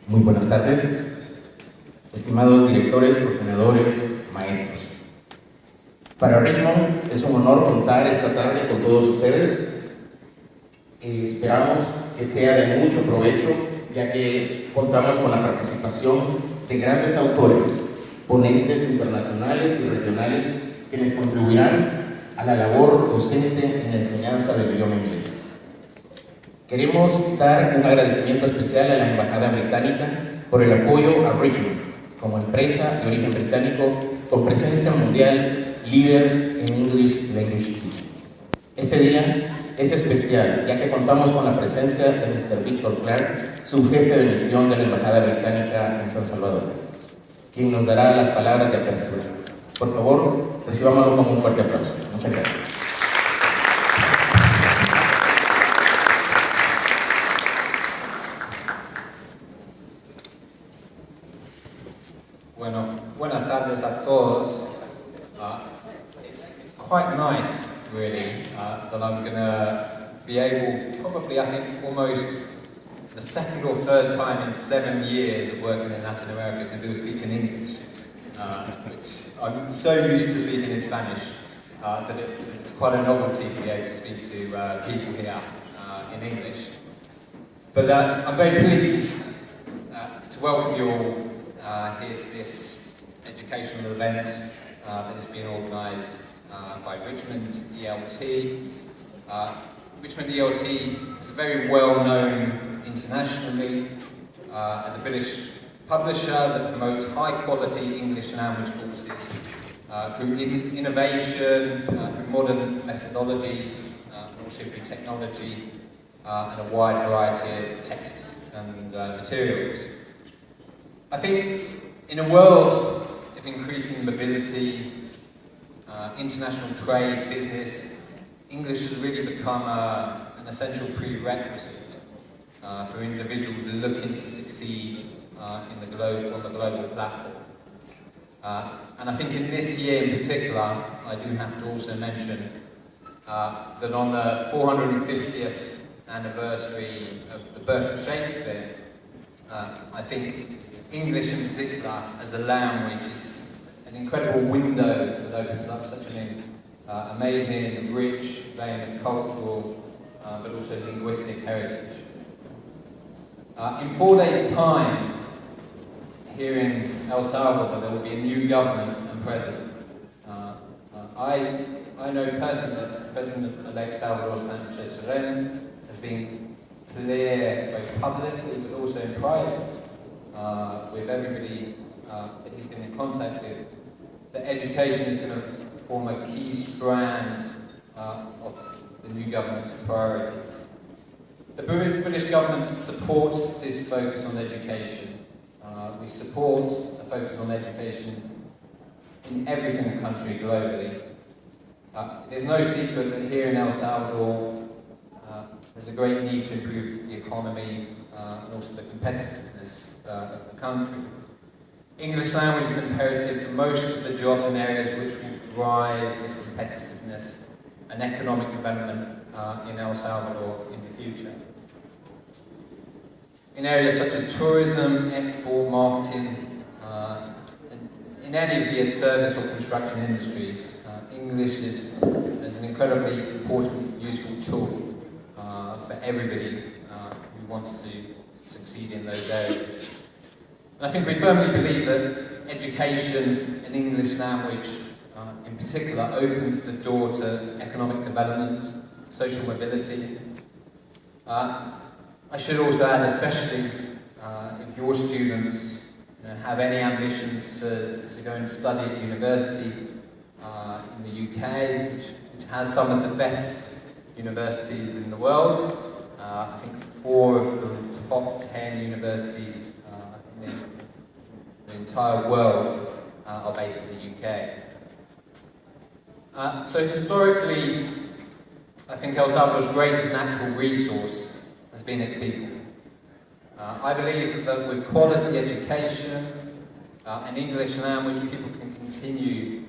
Muy buenas tardes, estimados directores, coordinadores, maestros. Para Richmond es un honor contar esta tarde con todos ustedes. Esperamos que sea de mucho provecho, ya que contamos con la participación de grandes autores, ponentes internacionales y regionales, quienes contribuirán a la labor docente en la enseñanza del idioma inglés. Queremos dar un agradecimiento especial a la Embajada Británica por el apoyo a Richmond como empresa de origen británico con presencia mundial líder en English Language Teaching. Este día es especial ya que contamos con la presencia de Mr. Victor Clark, subjefe de misión de la Embajada Británica en San Salvador, quien nos dará las palabras de apertura. Por favor, recibámoslo con un fuerte aplauso. Muchas gracias. Bueno, buenas tardes a todos. It's quite nice, really, that I'm going to be able, probably I think almost the second or third time in 7 years of working in Latin America to do a speech in English, which I'm so used to speaking in Spanish that it's quite a novelty to be able to speak to people here in English. But I'm very pleased to welcome you all here to this educational event that has been organised by Richmond ELT. Richmond ELT is very well known internationally as a British publisher that promotes high quality English language courses through innovation, through modern methodologies, also through technology and a wide variety of text and materials. I think in a world of increasing mobility, international trade, business, English has really become an essential prerequisite for individuals looking to succeed on the global platform. And I think in this year in particular, I do have to also mention that on the 450th anniversary of the birth of Shakespeare, I think English in particular as a language is an incredible window that opens up such an amazing, rich vein of cultural but also linguistic heritage. In 4 days' time, here in El Salvador, there will be a new government and president. I know personally that President-elect Salvador Sanchez has been clear both publicly but also in private with everybody that he's been in contact with, that education is going to form a key strand of the new government's priorities. The British government supports this focus on education. We support a focus on education in every single country globally. There's no secret that here in El Salvador there's a great need to improve the economy and also the competitiveness of the country. English language is imperative for most of the jobs and areas which will drive this competitiveness and economic development in El Salvador in the future. In areas such as tourism, export, marketing, and in any of the service or construction industries, English is an incredibly important, useful tool for everybody who wants to succeed in those areas. And I think we firmly believe that education in English language in particular opens the door to economic development, social mobility. I should also add, especially if your students have any ambitions to go and study at university in the UK, which has some of the best universities in the world. I think 4 of the top 10 universities in the entire world are based in the UK. So historically, I think El Salvador's greatest natural resource has been its people. I believe that with quality education and English language, people can continue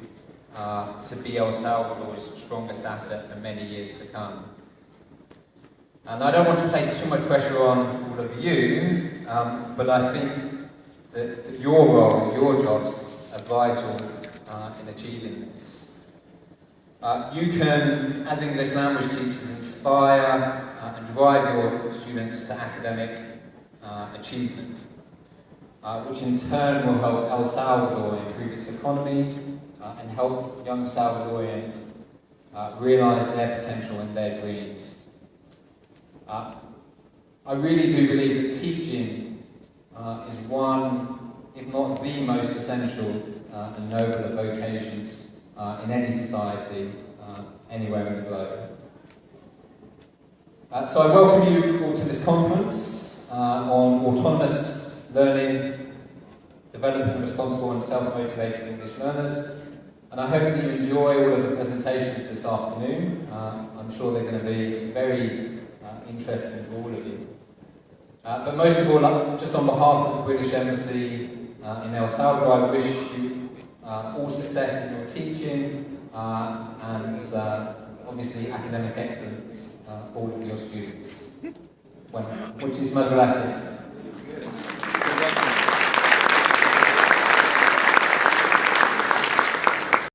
to be El Salvador's strongest asset for many years to come. And I don't want to place too much pressure on all of you, but I think that your role, your jobs, are vital in achieving this. You can, as English language teachers, inspire and drive your students to academic achievement, which in turn will help El Salvador improve its economy and help young Salvadorians realise their potential and their dreams. I really do believe that teaching is one, if not the most essential and noble of vocations in any society, anywhere in the globe. So I welcome you all to this conference on autonomous learning, developing responsible and self-motivated English learners. And I hope that you enjoy all of the presentations this afternoon. I'm sure they're going to be very interesting for all of you. But most of all, just on behalf of the British Embassy in El Salvador, I wish you all success in your teaching and obviously academic excellence for all of your students. Bueno, muchísimas gracias.